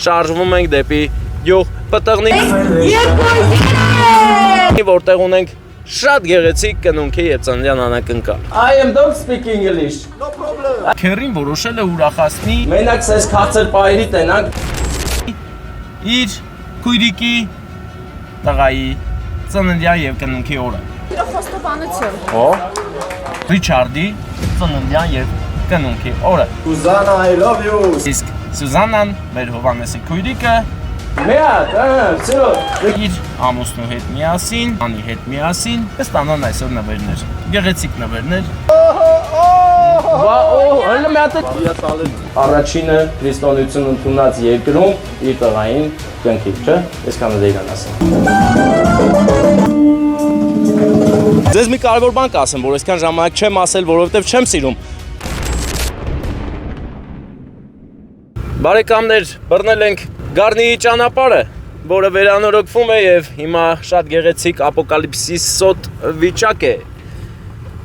շարժվում ենք դեպի յուղ պտղնի, որտեղ ունենք շատ գեղեցիկ կնունքի եւ ծննդյան անակնկալ։ I don't speak English. No problem. Քերին որոշել է ուրախացնի։ Մենակ ցես քացել պայրի տենանք։ Իր քույրիկի տղայի ծննդյան եւ կնունքի օրը։ Խոստովանություն։ Ո՞։ Ռիչարդի ծննդյան եւ կնունքի օրը։ Սուզանա, I love you. Իսկ Սուզանան, մեր Հովհաննեսի քույրիկը, իր ամուսնու հետ միասին, անի հետ միասին, կստանան այսօր նվերներ, գեղեցիկ նվերներ։ Առաջինը քրիստոնեություն ընդունած երկրում իր տղային կնքի, չէ՞, այսքանը դեգան ասեմ։ Ձեզ մի կարևոր բան կասեմ, որ այսքան ժամանակ չեմ ասել, որովհետև չեմ սիրում։ Բարեկամներ, բռնել ենք Գառնիի ճանապարհը, որը վերանորոգվում է եւ հիմա շատ գեղեցիկ ապոկալիպսիսոտ վիճակ է։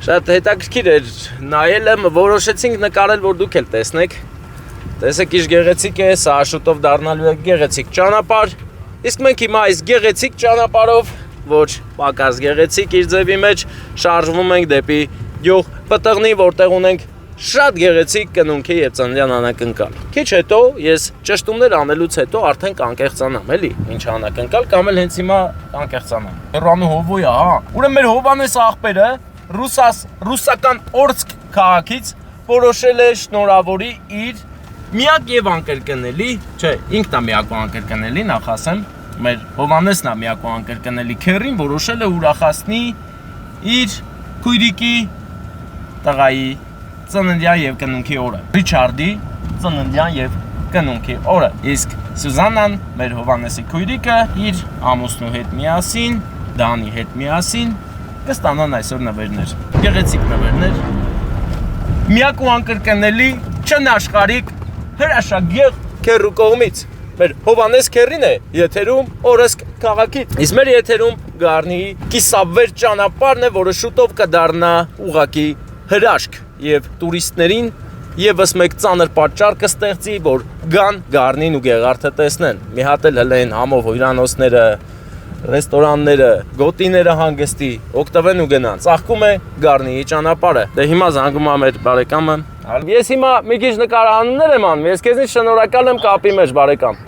Շատ հետաքրքիր էր նայելը, որոշեցինք նկարել, որ դուք էլ տեսնեք։ Տեսեք, ինչ գեղեցիկ է, սա շուտով դառնալու է գեղեցիկ ճանապարհ։ Իսկ մենք հիմա այս գեղեցիկ ճանապարհով, ոչ պակաս գեղեցիկ իր ձևի մեջ, շարժվում ենք դեպի յուղ պտղնի, որտեղ ունենք շատ գեղեցիկ կնունքի եւ ծննդյան անակնկալ։ Քիչ հետո ես ճշտումներ անելուց հետո արդեն կանկեղծանամ, էլի, ինչ անակնկալ կամ էլ հենց հիմա կանկեղծանամ։ Հեռանու հովոյա, հա։ Ուրեմն մեր Հովհաննես աղբերը ռուսական Օրսկ քաղաքից որոշել է շնորհավորի իր միակ եւ անկրկնելի, չէ, ինքն է միակ ու անկրկնելի, նախ ասեմ, մեր Հովհաննեսն է միակ ու անկրկնելի քերին որոշել է ուրախացնի իր քույրիկի տղայի ծննդյան եւ կնունքի օրը։ Ռիչարդի ծննդյան եւ կնունքի օրը։ Իսկ Սուզանան, մեր Հովհաննեսի քույրիկը, իր ամուսնու հետ միասին, Դանի հետ միասին կստանան այսօր նվերներ։ Գեղեցիկ նվերներ։ Միակ ու անկրկնելի չնաշխարհիկ հրաշագեղ քերու կողմից։ Մեր Հովհաննես քերին է եթերում Օրսկ քաղաքից։ Իսկ մեր եթերում Գառնիի կիսավեր ճանապարհն է, որը շուտով կդառնա ուղակի հրաշք եւ տուրիստներին եւս մեկ ծանր պատճառ կստեղծի, որ գան Գառնին ու Գեղարդը տեսնեն։ Մի հատ էլ հլեն համով հյուրանոցները, ռեստորանները, գոտիները հանգստի, օգտվեն ու գնան։ Ծաղկում է Գառնիի ճանապարհը։ Դե հիմա զանգում է մեր բարեկամը։ Ես հիմա մի քիչ նկարահանումներ եմ անում, ես քեզնից շնորհակալ եմ կապի մեջ, բարեկամ։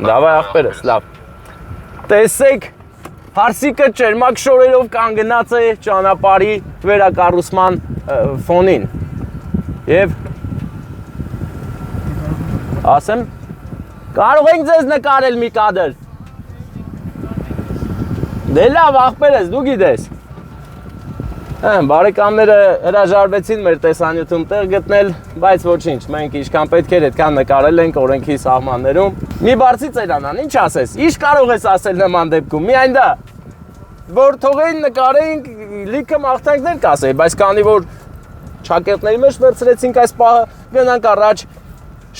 Դավայ ախպերս, լավ։ Տեսեք, Հարսիկը ճերմակ շորերով կանգնած է ճանապարհի վերակառուցման ֆոնին։ Եվ ասեմ, կարող ենք ձեզ նկարել մի կադր։ Դե լավ, ախպերս, դու գիտես։ Բարեկամները հրաժարվեցին մեր տեսանյութում տեղ գտնել, բայց ոչինչ, մենք ինչքան պետք էր այդքան նկարել ենք օրենքի սահմաններում։ Մի բարձի ծերանան, ինչ ասես, ինչ կարող ես ասել նման դեպքում, միայն դա, որ թողեին նկարեինք, լիքը մաղթանքներ կասեի, բայց քանի որ ճակերտների մեջ վերցրեցինք այս պահը, գնանք առաջ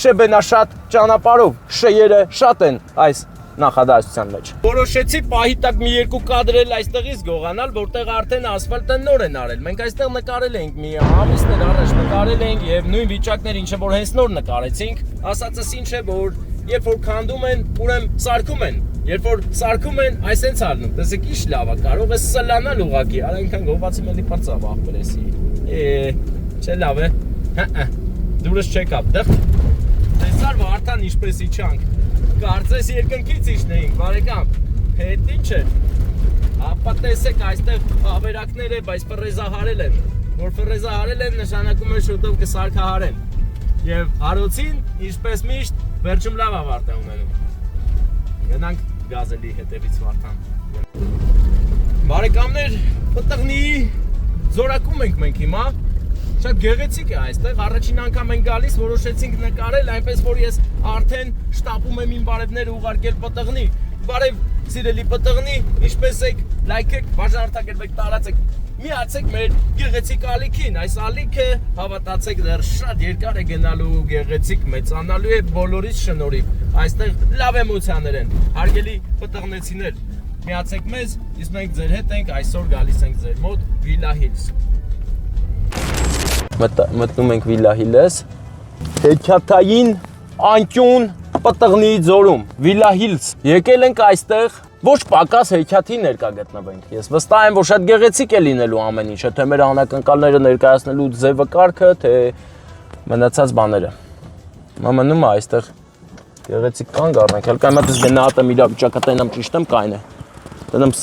շեբենաշատ ճանապարհով, շեյերը շատ են այս նախադասության մեջ։ Որոշեցի պահի տակ մի երկու կադր էլ այստեղից գողանալ, որտեղ արդեն ասֆալտը նոր են արել։ Մենք այստեղ նկարել ենք մի ամիսներ առաջ նկարել ենք եւ նույն վիճակներ ինչը որ հենց նոր նկարեցինք, ասածս ինչ է որ երբ որ քանդում են, ուրեմն սարքում են։ Երբ որ սարքում են, այսենց արնում։ Տեսեք ինչ լավ է, կարող է սլանալ ուղակի, արա այնքան գովացի մելի բարձավ ախպերեսի։ Չէ լավ է։ Դուրս չեկավ, դեղ։ Տեսար Վարդան ինչպես իջանք։ Կարծես երկնքից իջնեինք, բարեկամ, հետ ինչ է, ապա տեսեք այստեղ ավերակներ է, բայց ֆրեզահարել են, որ ֆրեզահարել են նշանակում է շուտով կսարքահարեն, և հարոցին, ինչպես միշտ, վերջում լավ ավարդ է ունենում, գնանք գազելի հետևից Վարդան։ Բարեկամներ, պտղնիի զորակում ենք մենք հիմա, շատ գեղեցիկ է այստեղ, առաջին անգամ ենք գալիս, որոշեցինք նկարել, այնպես որ ես արդեն շտապում եմ իմ բարևները ուղարկել պտղնի, բարև սիրելի պտղնի, ինչպես եք, լայքեք, բաժանորդագրվեք, տարածեք, միացեք մեր գեղեցիկ ալիքին, այս ալիքը հավատացեք դեռ շատ երկար է գնալու, գեղեցիկ մեծանալու է բոլորից շնորհիվ, այստեղ լավ էմոցիաներ են, հարգելի պտղնեցիներ, միացեք մեզ, իսկ մենք ձեր հետ ենք, այսօր գալիս ենք ձեր մոտ Վիլա Հիլս։ Մտնում ենք Վիլա Հիլս, հեքիաթային, անկյուն, Պտղնի ձորում, Villa Hills։ Եկել ենք այստեղ ոչ պակաս հեքիաթի ներկա գտնվենք։ Ես վստահ եմ, որ շատ գեղեցիկ է լինելու ամեն ինչը, թե մեր անակնկալները ներկայացնելու ձևը կարգը, թե մնացած բաները։ Մնում է այստեղ գեղեցիկ կանգ առնենք, հəl կայմա դες գնահատեմ իրավիճակը, տենամ ճիշտ եմ կային է։ Տենամ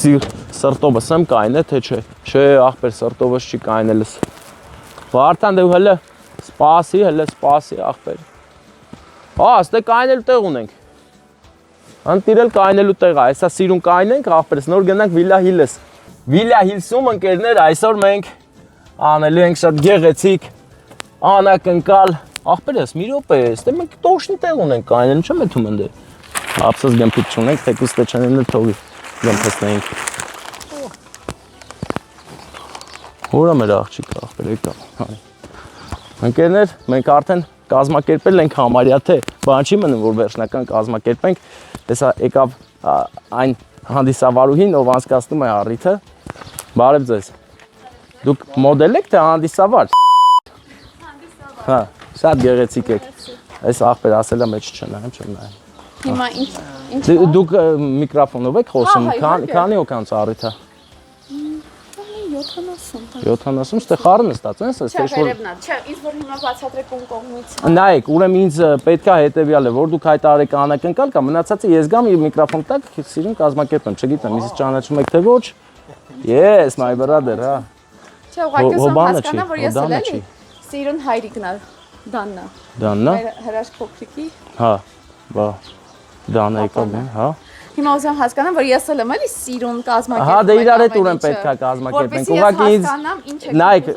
սրտովս եմ կային է, թե չէ։ Չէ, ախպեր սրտովս չի կայնելս։ Վարդան դու հələ սպասի ախպեր։ Աստե կայնելու տեղ ունենք։ Անտիրել կայնելու տեղ է, հեսա սիրուն կայնենք, ախպերս նոր գնանք Villa Hills։ Villa Hills-ում ընկերներ այսօր մենք անելու ենք շատ գեղեցիկ անակնկալ ախպերս մի րոպե, ստե մենք տոշնի տեղ ունենք կայնելու, չեմ էթում ընդե։ Ապսոս գմփիտ չունենք, թեկուզ թե չանելը թողի գմփեցնենք։ Հորա մեր աղջիկը ախպեր եկա։ Ընկերներ, մենք արդեն կազմակերպել ենք համարյա թե բան չի մնում, որ վերջնական կազմակերպենք, տեսա եկավ այն հանդիսավարուհին, ով անցկացնում է առիթը, բարև ձեզ, դուք մոդել եք, թե հանդիսավար, հա, շատ գեղեցիկ եք, այս աղբեր ասելա մեջ չնայեմ, չեմ նայեմ, հիմա ինչ դուք միկրոֆոնով եք խոսում, քանի օկանց առիթը, 70, ստե խառն է ստացել, չէ, վերևնա, չէ, ինձ որ հիմա բացատրեք ում կողմից։ Նայեք, ուրեմն ինձ պետքա հետևյալը, որ դուք հայտարարեք անակնկալ կա, մնացածը ես գամ եւ միկրոֆոն տակ սիրուն կազմակերպեմ, չգիտեմ, ինձ ճանաչում եք թե ոչ։ Yes, my brother, հա։ Չէ, ուղղակի ուսում հասկանամ, որ ես էլ էլի սիրուն հայրիկն է, Դաննա։ Դաննա։ Հրաշք փոքրիկի։ Հա, բա Դաննա եկավ, հա։ Հիմա ուզում հասկանամ, որ ես էլ եմ էլի սիրուն կազմակերպում։ Հա, դե իրար հետ ուրեմն պետքա կազմակերպենք։ Ուղղակի ինձ նայեք,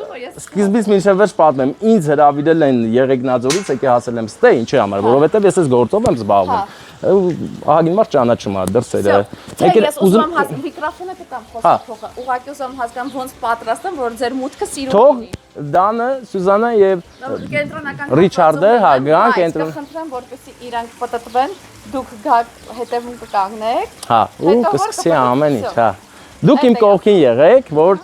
սկիզբից մինչև վերջ պատմեմ, ինձ հրավիրել են Եղեգնաձորից, եկե հասել եմ ստե, ինչի համար, որովհետև ես այս գործով եմ զբաղվում։ Ահագին մարդ ճանաչում է դրսերը։ Ես ուզում եմ միկրոֆոնը կտամ խոսքը։ Ուղղակի ուզում եմ հասկանամ ոնց պատրաստեմ, որ ձեր մուտքը սիրուն լինի։ Դանը, Սյուզանա եւ Ռիչարդը, հա, գան կենտրոն։ Խնդրեմ, որպեսզի իրանք պատտվեն, դուք գաք հետևում կկանգնեք։ Հա, ու կսկսի ամեն ինչ, հա։ Դուք իմ կողքին եղեք, որ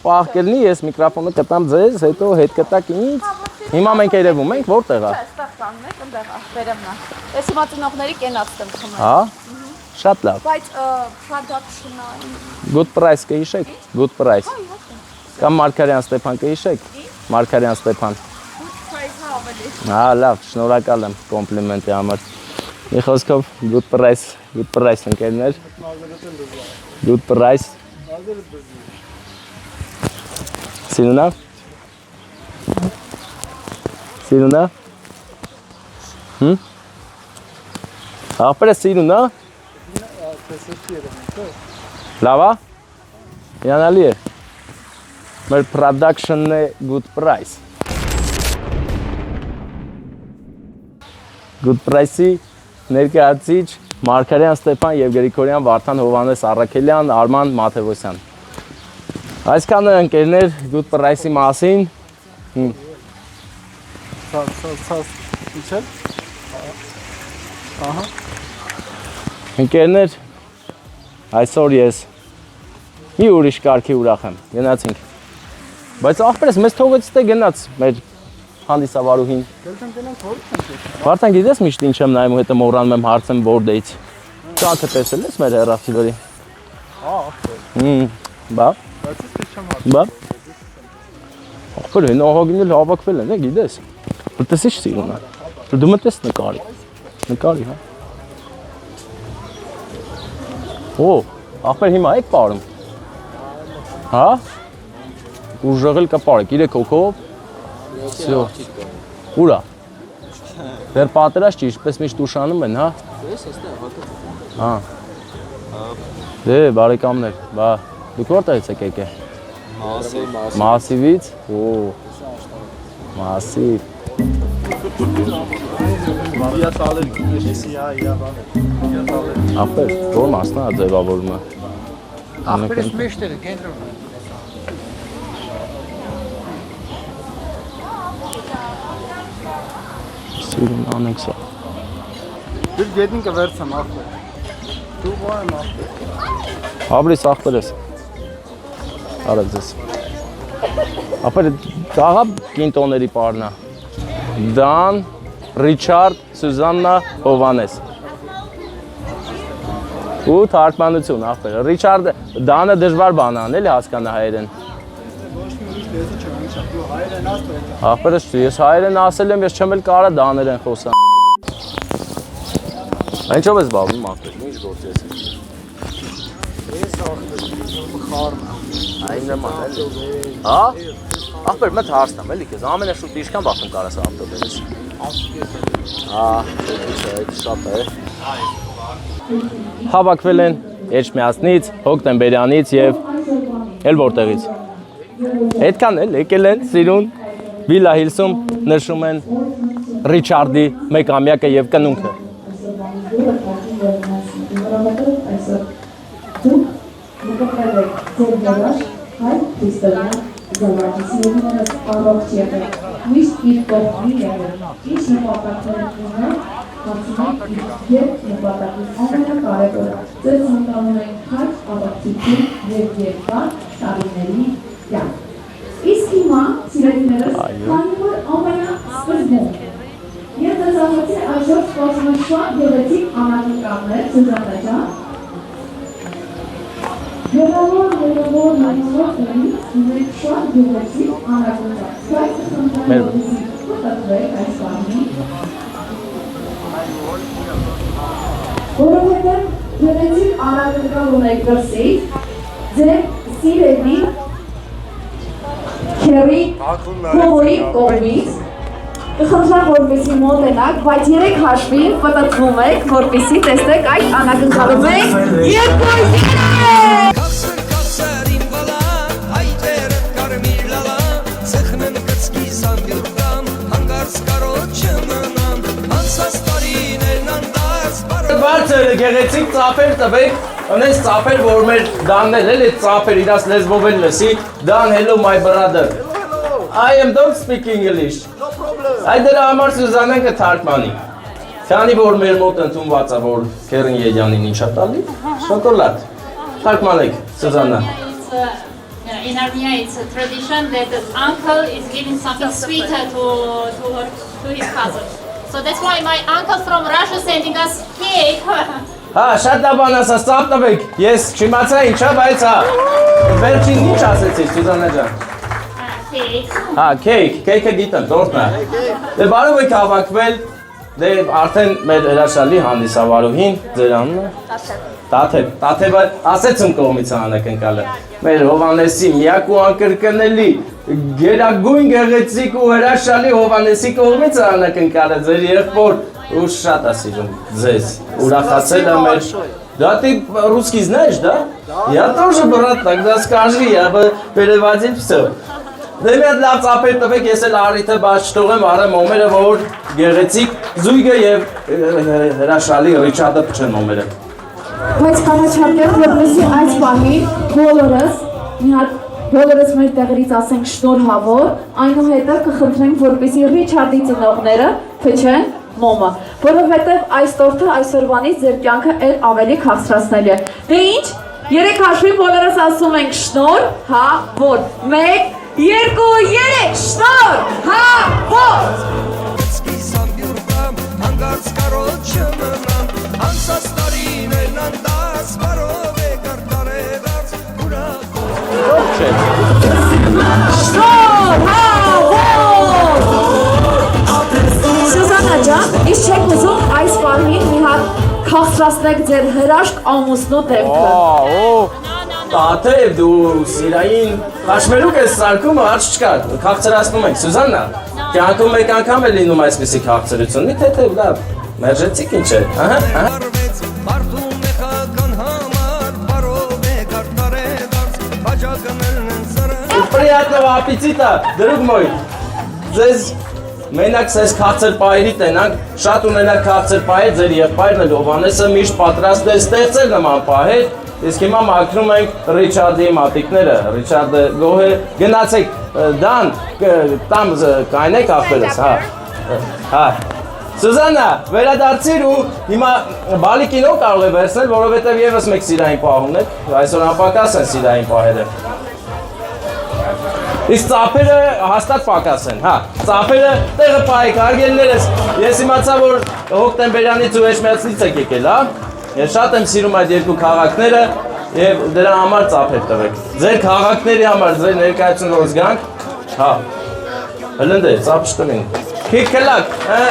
պահ կլինի, ես միկրոֆոնը կտամ ձեզ, հետո հետ կտակ ինձ։ Հիմա մենք երևում ենք, որտեղ է։ Այստեղ կանգնեք, ընդեղ է, վերևնա։ Ես հիմա ծնողների կենացտ եմ խմել։ Հա։ Շատ լավ։ Բայց production-ը Good price կհիշեք, good price։ Կամ Մարգարյան Ստեփան կհիշեք։ Մարգարյան Ստեփան։ good price-ը ավելի։ Հա, լավ, շնորհակալ եմ կոմպլիմենտի համար։ Մի խոսքով good price ընկերներ։ Good price։ Սիրունա։ Սիրունա։ Ախպերը սիրունա։ Լավա։ Յանալի է։ Մեր production-ն է good price։ Good price-ի ներկայացիչ Մարգարյան Ստեփան եւ Գրիգորյան Վարդան Հովանես Առաքելյան, Արման Մաթեոսյան։ Այսքանը ընկերներ good price-ի մասին։ Իչել։ Ահա։ Ընկերներ, այսօր ես մի ուրիշ կարգի ուրախ եմ։ Գնացինք։ Բայց ախպերս մեզ թողեց թե գնաց մեր հանդիսավարուհին։ Վարդան գիտես միշտ ինչ եմ նայում ու հետո մոռանում եմ հարցեմ որտեղից։ Ճանքը տեսել ես մեր հեռախոսի։ Հա, ախպեր։ Բա։ Բայց ես չեմ հարցնում։ Բա։ Ախպեր, նահագինել հավաքվել են, գիտես։ Որտեսի՞ սիրուն է։ Դու մտես նկարի։ Նկարի, հա։ Օ, ախպեր հիմա եք ապարում։ Հա։ Ուժեղել կապարեք 3 հոգով։ Всё։ Ուրա։ Դեռ պատրաստ չի, ինչպես միշտ ուշանում են, հա։ Ես այստեղ հակը։ Հա։ Դե բարեկամներ, բա դուք որտեղից եք եկել։ Մասիվից։ Օ։ Մասիվ։ Ապեր, ո՞ր մասն է ձևավորումը։ Ախպերս մեջտեղը կենտրոն։ Սիրուն անենք սա։ Դու գետնին կվերցեմ ախպեր։ Դու ո՞ր եմ ախպեր։ Ապրես ախպերես։ Արա ձեզ։ Ապեր կաղա կինտոների պարնա։ Դան, Ռիչարդ, Սուզաննա Հովանես։ Ու թարգմանություն ախպեր։ Ռիչարդ Դանը դժվար բան անել հասկանա հայերեն։ Ախպերս չի, ես հայերեն ասել եմ, ես չեմ էլ կարա դաներեն խոսամ։ Ինչով ես զբաղվում ախպեր, ինչ գործ ես։ Ես ախպեր, խարմ։ Այն նման էլի։ Հա? Ախպեր մտ հարցնեմ էլի, քեզ ամենաշուտ ինչքան բախտում կարաս ավտոբերես։ Հա, այդ շատ է։ Հավաքվել են Էջմիածնից, Հոկտեմբերյանից եւ էլ որտեղից։ Այդքան էլ եկել են Սիրուն Վիլա Հիլսում նշում են Ռիչարդի մեկամյակը եւ կնունքը։ Միշտ իր կողմի եղել, ինչ նպատակներ ունեն, հարցնեք իր նպատակից ամենակարևորը, ձեր ցանկանում եք քաջ ավարտություն եւ երկար տարիների կյանք։ Իսկ հիմա, սիրելիներս, քանի որ ամենասկզբում ես ձեզ ասացի այսօր ստացվում են շատ գեղեցիկ անհատականներ, Սուզաննա ջան, Գերավոր նայնորոց ունենք շատ գեղեցիկ անհատականներ, բայց խնդրեմ կտտրեք այս բանի, որովհետև գեղեցիկ անհատական ունեք դրսից, ձեր սիրելի քերի կողոյի կողմից, կխնդրեմ որպեսի մոտենակ, բայց երեք հաշվի պտտվում եք, որպեսի տեսնեք այդ անակնկալում եք երկու երեք! Կասր իմ բալան, հայտերդ կարմիր լալան, սխնեն կծկի սանդյուրկան, հանգարց կարոտ չմնան, անցած տարիներն անդարց բարով Բարձր գեղեցիկ ծափեր տվեք, անես ծափեր, որ մեր դաններ էլ այդ ծափեր իրաց լեզվով էլ լսի, Dan, hello my brother. I don't speak English. No problem. Այդ դրա համար Սուզաննան կթարգմանի։ Քանի որ մեր մոտ ընդունված է, որ Քերին Եդյանին ինչա տալի, շոկոլադ։ Թարգմանեք, Սուզաննա։ In Armenia, it's a tradition that the uncle is giving something sweeter to his cousin. So that's why my uncle from Russia sending us cake. Հա, շատ բան ասած, ծափ տվեք։ Ես չիմացա ինչա, բայց հա։ Վերջին ինչ ասեցիք, Սուզաննա ջան։ Cake. Հա, քեյքը գիտեմ, տորտն է։ Դե բարով եք հավաքվել, դե արդեն մեր հրաշալի հանդիսավարուհին, ձեր անունը։ Տաթևը ասեցում կողմից անակնկալը։ Մեր Հովանեսի միակ ու անկրկնելի, գերագույն գեղեցիկ ու հրաշալի Հովանեսի կողմից անակնկալը, ձեր եղբոր ու շատ է սիրում ձեզ, ուրախացել է մեր։ Да ты русский знаешь, да? Я тоже, брат, тогда скажи, я бы переводил все. Դե մի հատ լավ ծափեր տվեք, ես էլ առիթը բաց չթողեմ, արեմ օմերը, որ գեղեցիկ զույգը եւ հրաշալի Ռիչարդը փչեն օմերը։ Բայց կանաչարկեմ, որպեսզի այս պահին բոլորս մեր տեղերից ասենք շնորհավոր, այնուհետև կխնդրենք, որպեսզի Ռիչարդի ծնողները փչեն մոմը, որովհետև այս տորթը այսօրվանից ձեր կյանքը էլ ավելի քաղցրացնելի է։ Դե ինչ, երեք հաշվի բոլորս ասում ենք շնորհավոր, 1, 2, 3, շնորհավոր։ կծկի սանդյուրկան, հանգարց կարոտ չմնան, անցած տարիներն անդարց բարով է կարտարեդարց, ուրախ Սուզաննա ջան, իսկ չեք ուզում այս պահին մի հատ քաղցրացնեք ձեր հրաշք ամուսնու դեմքը։ Տաթև դու սիրային հաշմերուկ ես սարքում, հարց չկա, քաղցրացնում ենք, Սուզաննա, կյանքում մեկ անգամ է լինում այսպիսի քաղցրություն, մի թեթև լավ, մերժեցիք ինչ է, Բարվեց, բարդում է խական համար, բարով է կարտարեդարց, հաջակներն են սրը Պրիատնով ապիցիտա, դրուկ մոյ, ձեզ մենակ սեզ քաղցր պայրի տենանք, շատ ունենակ քաղցր պայր, ձեր եղբայրն էլ Հովանեսը միշտ պատրաստ է ստեղծել նման պահեր, իսկ հիմա մաքրում ենք Ռիչարդի մատիկները, Ռիչարդը գոհ է, գնացեք, Դան, տամ կայնեք ախպերս, հա, Սուզաննա, վերադարձիր ու հիմա բալի կինո կարող է վերցնել, որովհետև եվս մեկ սիրային պահ ունեք, այսօր անպակաս են սիրային պահերը։ Իսկ ծափերը հաստատ պակաս են, հա։ Ծափերը տեղը պայեք, արգելներս։ Ես իմացա, որ հոկտեմբերյանից ու էջմիածնից եք եկել, հա։ Ես շատ եմ սիրում այդ երկու քաղաքները եւ դրա համար ծափեր տվեք։ Ձեր քաղաքների համար, ձեր ներկայացուն որ զգանք, հա։ Հլնդե, ծափ չտվենք։ Քիքլակ, հա։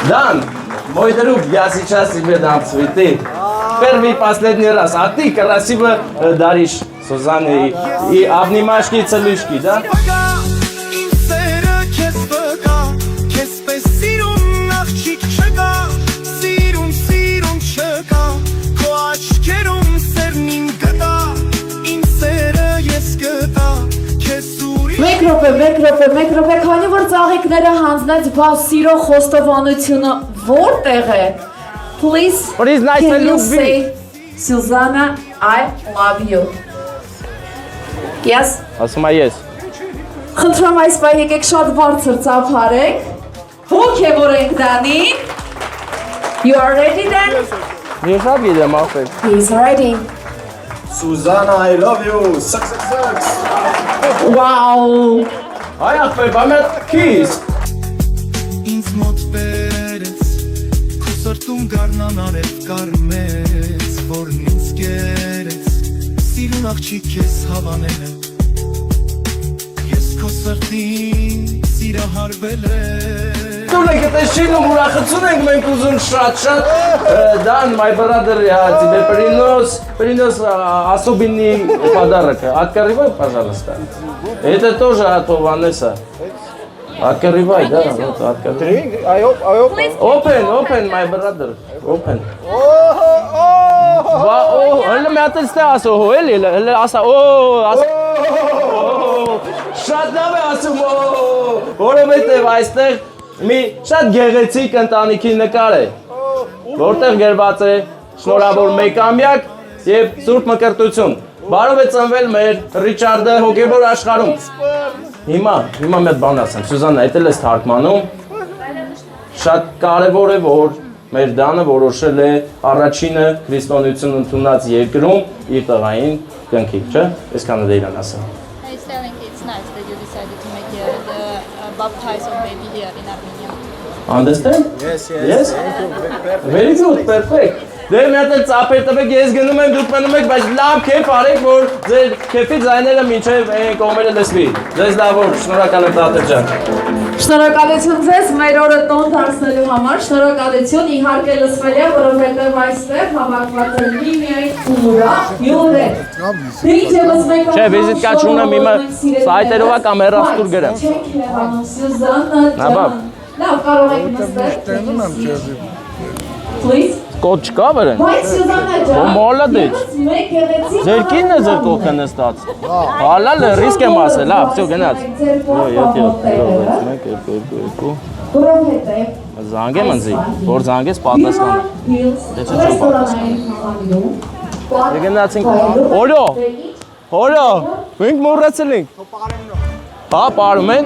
Дан, мой друг, я сейчас тебе дам цветы. Первый и последний раз. А ты красиво даришь Сузанне и обнимашки и целушки, да? Մեկ րոպե, քանի որ ծաղիկները հանձնեց, բա սիրո խոստովանությունը որտեղ է? Please, nice can and you look say, Susanna, I love you. Yes? Ասում եմ ես։ Խնդրում այս բա եկեք շատ բարձր ծափարեք, հոգևորենք Դանին. You are ready then? Ես շատ գիտեմ ապեր։ He's ready. Susanna, I love you. Sucks. Wow. Այ ապեր, բա մեր քիզ։ Ինձ մոտ վերեց քո սրտում գարնան արև կարմեց որն ինձ կերեց սիրուն աղջիկ ես հավանել եմ ես քո սրտին սիրահարվել եմ Դուք եք շինում ուրախություն ենք մենք ուզում շատ Дан, my brother, я тебе принес особенный подарок. Открывай, пожалуйста. Это тоже от Ванесса. Открывай, да, вот открывай. Open, my brother. Open. Հələ մյատելստե ասո, հələ ասա, շատ լավ է ասում, որովհետև այստեղ մի շատ գեղեցիկ ընտանիքի նկար է, որտեղ գրված է շնորհավոր մեկամյակ եւ սուրբ մկրտություն։ Բարով է ծնվել մեր Ռիչարդը հոգեբոր աշխարհում։ Հիմա մեր բան ասեմ, Սուզաննա, այդ էլ ես թարգմանում։ Շատ կարևոր է, որ մեր Դանը որոշել է առաջինը քրիստոնեություն ընդունած երկրում իր տղային կնքի, չէ՞։ Այսքանը դե իրան ասեմ։ He's telling it's nice that you decided to make the baptize of baby here in Armenia. Understand? Yes. Very good, perfect. Դե մի հատ էլ ծափեր տվեք, ես գնում եմ, դուք մնում եք, բայց լավ քեֆ արեք, որ ձեր քեֆի ձայները մինչև այն կողմերը լսվի։ Ձեզ լավ որ, շնորհակալ եմ Տաթև ջան։ Շնորհակալություն ձեզ մեր օրը տոն դարձնելու համար, շնորհակալություն իհարկե լսվել է, որովհետև այստեղ հավաքված են մի միայն ուրախ հյուրեր։ Չէ, վիզիտկա չունեմ, իմը սայտերով է կամ հեռախտուր գրեմ։ Չենք հեռանում, Սյուզաննա ջան։ Լավ, կարող եք նստել։ Please։ Կոդ չկա վրեն։ Բայց Սյուզաննա ջան, Մոլադեց։ մեկ գեղեցիկ Ձեր կինն է ձեր կողքը նստած։ Հալալ է, ռիսկ եմ ասել, լավ, всё գնաց։ 2 որովհետև Զանգեմ ընձի, որ զանգես պատասխանը։ Դե գնացինք։ Հոլո, մենք մոռացել ենք։ Հա, պարում են։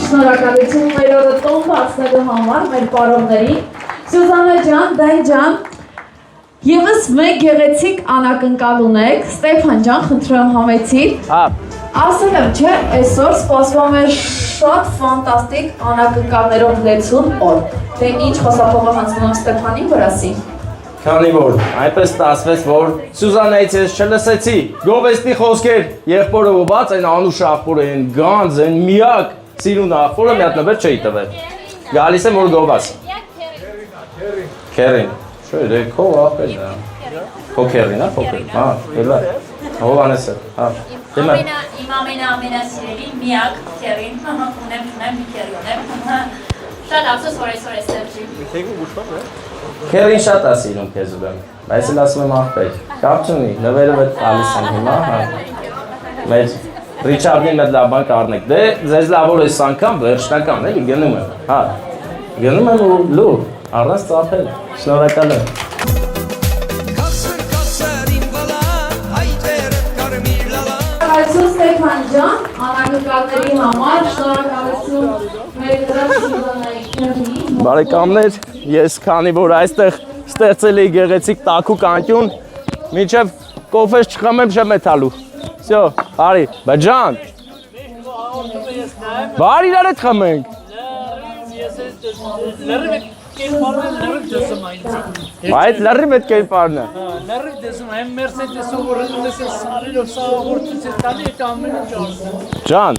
Շնորհակալություն մեր օրը տոն բացնելու համար մեր պարողներին։ Սյուզաննա ջան, Դան ջան, ևս մեկ գեղեցիկ անակնկալ ունեք, Ստեփան ջան, խնդրում համեցիր։ Հա։ Ասել եմ, չէ, այսօր սպասվում է շատ ֆանտաստիկ անակնկալներով լեցուն օր։ Դե ինչ խոսափողը հանձնում եմ Ստեփանին վրասի։ Քանի որ այնպես ստացվեց, որ Սյուզաննայից ես չլսեցի, գովեստի խոսքեր, եղբորը ված այն անուշ աղբորը, այն գանձ, այն միակ սիրուն աղբորը մի հատ նվեր չէի տվել։ Գալիս եմ որ գովաս։ Քերին։ Շոյ, քո ապել է։ Փոքերին, հա, փոքեր։ Հա, էլա։ Հովանեսը, հա։ Իմ ամենասիրելի միակ քերին, ունեմ մի քերի ունեմ։ Շատ ափսոս որ այսօր էստեղ չի։ Քերին շատ է սիրում քեզ ուրեմն։ Բայց էլ ասում եմ աղբեր։ Կապ չունի, նվերը վետ տալիս են հիմա, հա։ Մեր Ռիչարդին մեծ լավ բան կառնեք։ Դե ձեզ լավ որ այս անգամ վերջնական էլի գնում եմ, հա։ Գնում եմ ու լու, առանց ծափել։ Շնորհակալ եմ։ Կասր իմ վլա, հայտերը կարմիր լալա Այսօր Ստեփան ջան, անակնկալների համար շնորհակալություն մեր դրած Սուզանայի քերին։ Բարեկամներ, ես քանի որ այստեղ ստեղծել էի գեղեցիկ տաքուկ անկյուն, մինչև կոֆես չխմեմ չեմ էթալու։ Всё, բարի, բջան։ Բարի իրար հետ խմենք։ Այդ լրիվ այդ կերպարն է։ Լրիվ դեսում, հեմ Mercedes-ը որ լսես սարելով սա որտից է տալի այդ ամենը ճարսը։ Ջան։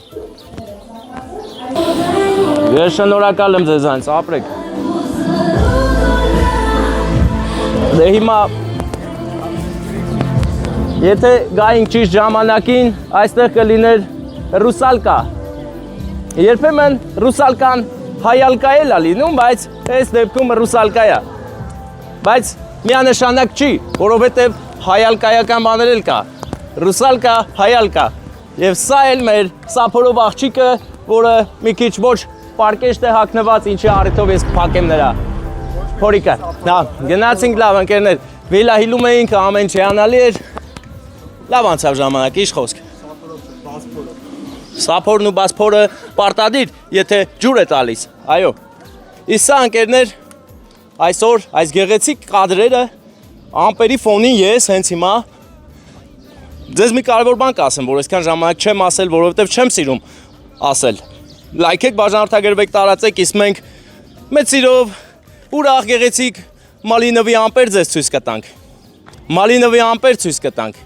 Ես շնորհակալ եմ ձեզանից, ապրեք։ Դե հիմա եթե գայինք ճիշտ ժամանակին, այստեղ կլիներ ռուսալկա։ Երբեմն ռուսալկան հայալկա էլ է լինում, բայց այս դեպքում ռուսալկա է։ Բայց միանշանակ չի, որովհետև հայալկայական բաներ էլ կա։ Ռուսալկա, հայալկա։ Եվ սա էլ մեր սափորով աղջիկը, որը մի քիչ ոչ պարկեշտ է հագնված, ինչի առիթով ես փակեմ նրա փորիկը։ Հա, գնացինք լավ ընկերներ, վիլահիլում էինք, ամեն չյանալի էր։ Լավ անցավ ժամանակ, ինչ խոսք։ Սափորն ու բասփորը պարտադիր, եթե ջուր է տալիս, այո։ Իսկ սա ընկերներ, այսօր այս գեղեցիկ կադրերը ամպերի ֆոնին ես հենց հիմա ձեզ մի կարևոր բան կասեմ, որ այսքան ժամանակ չեմ ասել, որովհետև չեմ սիրում ասել։ Լայքեք, բաժանորդագրվեք, տարածեք, իսկ մենք մեծ սիրով ուրախ գեղեցիկ Մալինովի ամպեր ձեզ ցույց կտանք։ Մալինովի ամպեր ցույց կտանք։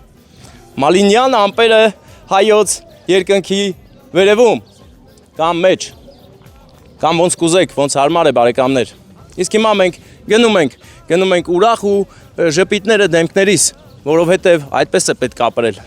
Մալինյան ամպերը հայոց երկնքի վերևում կամ մեջ կամ ոնց կուզեք, ոնց հարմար է բարեկամներ։ Իսկ հիմա մենք գնում ենք ուրախ ու ժպիտները դեմքներիս, որովհետև այդպես է պետք ապրել։